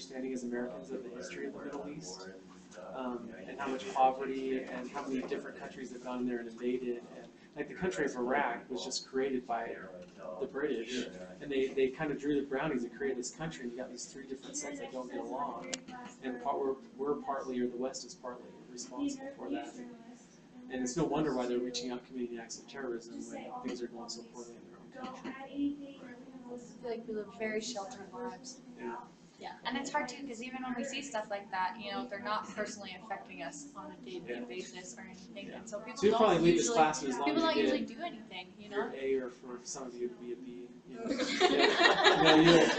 understanding as Americans of the history of the Middle East, and how much poverty and how many different countries have gone in there and invaded. And like the country of Iraq was just created by the British, and they kind of drew the brownies and created this country, and you got these three different sets that don't get along. And we're partly, or the West is partly responsible for that. And it's no wonder why they're reaching out committing acts of terrorism when things are going so poorly in their own country. I feel like we live very sheltered lives. Yeah. Yeah, and it's hard too because even when we see stuff like that, you know, they're not personally affecting us on a day-to-day basis or anything, and so people you'll probably don't leave usually, this class as long people as don't you usually get do anything, you know. your A, or for some of you it'd be a B.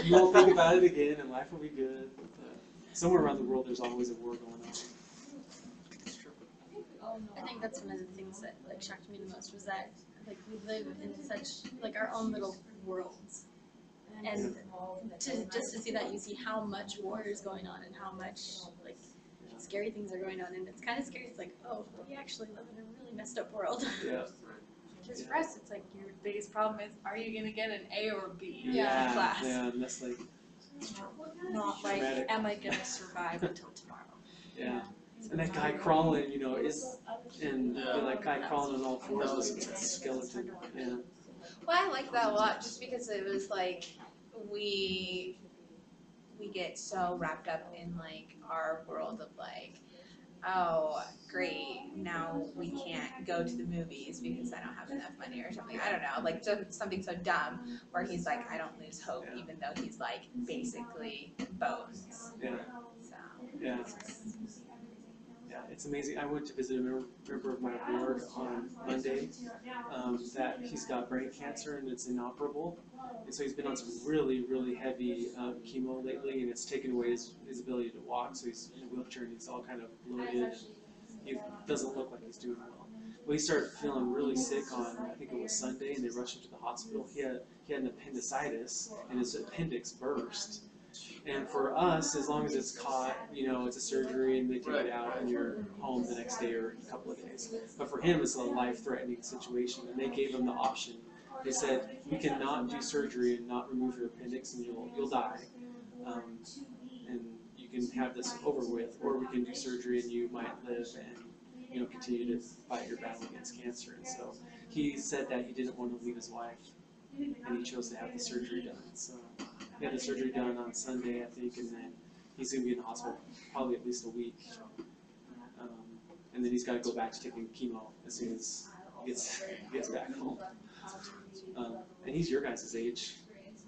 You won't think about it again, and life will be good. Somewhere around the world, there's always a war going on. I think that's one of the things that like shocked me the most was that like we live in such like our own little worlds, and to see that you see how much war is going on and how much like scary things are going on, and it's kind of scary. It's like, oh, we actually live in a really messed up world. Yeah. Because for us, it's like your biggest problem is, are you going to get an A or a B in Yeah, class? yeah, and that's like, Not like, Dramatic. am I going to survive until tomorrow? yeah. And that guy crawling, you know, and that guy crawling on all fours was a skeleton. Yeah. Well, I like that a lot just because it was like we get so wrapped up in like our world of like, oh great, now we can't go to the movies because I don't have enough money or something. I don't know, like something so dumb where he's like, I don't lose hope even though he's like basically bones. Yeah. So Yeah. Yeah, it's amazing. I went to visit a member of my ward on Monday that he's got brain cancer and it's inoperable. And so he's been on some really, really heavy chemo lately, and it's taken away his ability to walk. So he's in a wheelchair and he's all kind of bloated. He doesn't look like he's doing well. Well, he started feeling really sick on, I think it was Sunday, and they rushed him to the hospital. He had an appendicitis, and his appendix burst. And for us, as long as it's caught, you know, it's a surgery and they take it out and you're home the next day or a couple of days. But for him, it's a life-threatening situation, and they gave him the option. They said, we cannot do surgery and not remove your appendix, and you'll die. And you can have this over with, or we can do surgery and you might live and, you know, continue to fight your battle against cancer. And so he said that he didn't want to leave his wife, and he chose to have the surgery done. So he had the surgery done on Sunday, I think, and then he's going to be in the hospital probably at least a week. And then he's got to go back to taking chemo as soon as he gets back home. And he's your guys' age.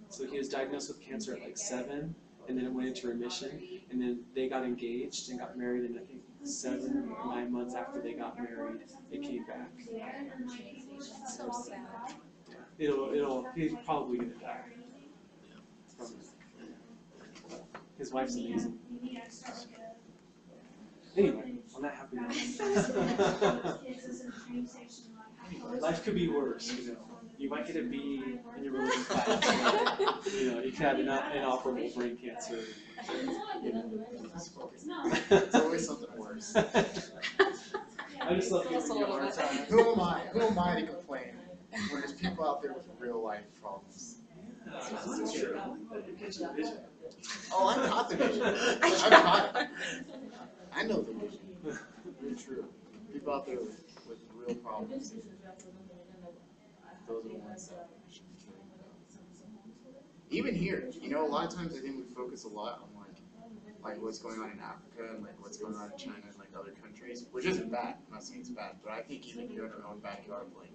So he was diagnosed with cancer at like 7, and then it went into remission, and then they got engaged and got married, and I think 7 or 9 months after they got married, it came back. So sad. He's probably going to die. His wife's amazing. Anyway, on that happy note. Life could be worse, you know. You might get a B in your religion class. You know, you could have inoperable brain cancer. You know. It's always something worse. I just love giving you a hard time. Who am I? Who am I to complain when there's people out there with real life problems? This is true. Oh, I'm not the vision. I'm not. I know the vision. Very true. People out there with real problems. Those are the ones that even here, you know, a lot of times I think we focus a lot on like what's going on in Africa and like what's going on in China and like other countries, which isn't bad. I'm not saying it's bad, but I think even here in our own backyard, like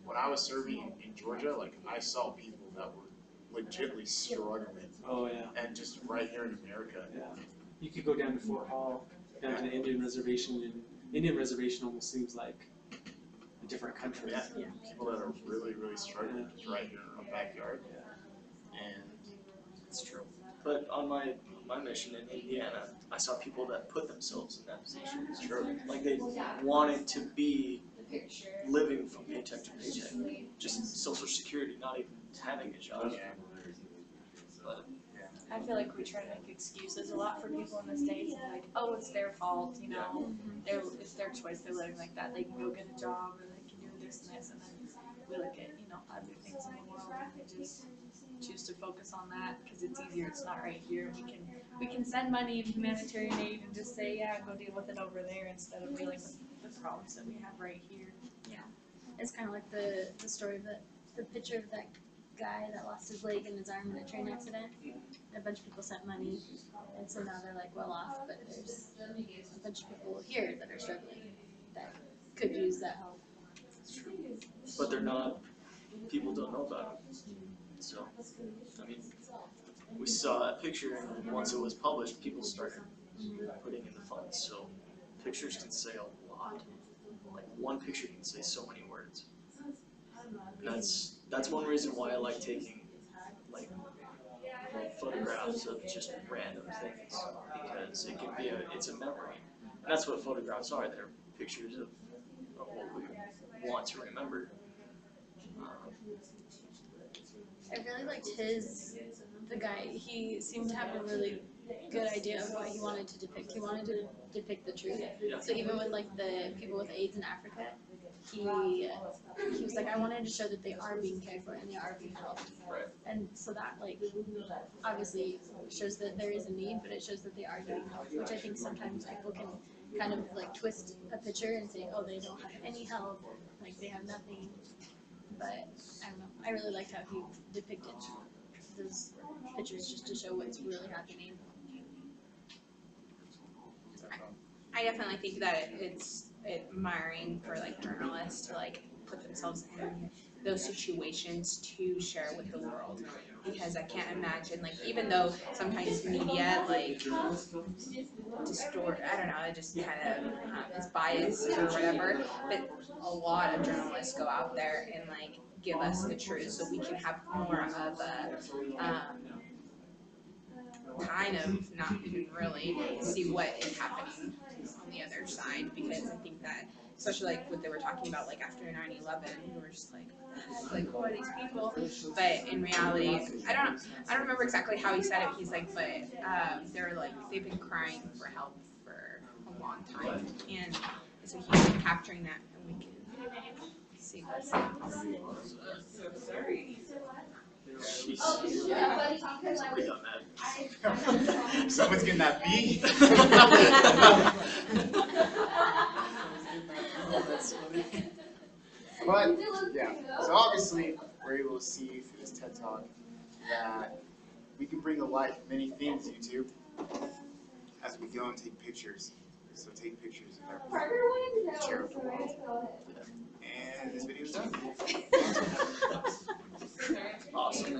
when I was serving in Georgia, like I saw people that were legitimately struggling. Oh yeah. And just right here in America. Yeah. You could go down to Fort Hall, down to the Indian reservation, and Indian reservation almost seems like a different country. Yeah. People that are really, really struggling just right here in our backyard. And it's true. But on my mission in Indiana, I saw people that put themselves in that position. It's true. Like they wanted to be living from paycheck to paycheck, just Social Security, not even having a job. But, I feel like we try to make excuses a lot for people in the States, and like, oh, it's their fault, you know, it's their choice, they're living like that, they can go get a job, or they can do this and this, and then we look at, you know, other things in the world, and we just choose to focus on that because it's easier. It's not right here. We can send money and humanitarian aid and just say, yeah, go deal with it over there instead of dealing with the problems that we have right here. It's kind of like the story of the picture of that guy that lost his leg and his arm in a train accident. And a bunch of people sent money, and so now they're like well off, but there's a bunch of people here that are struggling that could use that help. It's true. But they're not, people don't know about it. So, I mean, we saw a picture and once it was published, people started putting in the funds. So pictures can say a lot. Like one picture can say so many words. And that's one reason why I like taking like photographs of just random things, because it can be it's a memory. And that's what photographs are. They're pictures of what we want to remember. I really liked the guy, he seemed to have a really good idea of what he wanted to depict. He wanted to depict the truth. Yeah. So even with like the people with AIDS in Africa, he was like, I wanted to show that they are being cared for and they are being helped. Right. And so that like obviously shows that there is a need, but it shows that they are getting help, which I think sometimes people can kind of like twist a picture and say, oh, they don't have any help, like they have nothing. But I don't know, I really liked how he depicted those pictures just to show what's really happening. I definitely think that it's admiring for like journalists to like put themselves in those situations to share with the world, because I can't imagine, like, even though sometimes media like distort, I don't know, it just kind of is biased or whatever, but a lot of journalists go out there and like give us the truth so we can have more of a kind of not even really see what is happening on the other side, because I think that especially like what they were talking about like after 9/11, we were just like who are these people? But in reality, I don't remember exactly how he said it. He's like, but they're like they've been crying for help for a long time, and so he's like capturing that, and we can see what's Somebody done that. Someone's getting that B. But yeah, so obviously we're able to see through this TED Talk that we can bring to life many things, YouTube, as we go and take pictures. So take pictures of everything, share with the world. And this video is done. Awesome.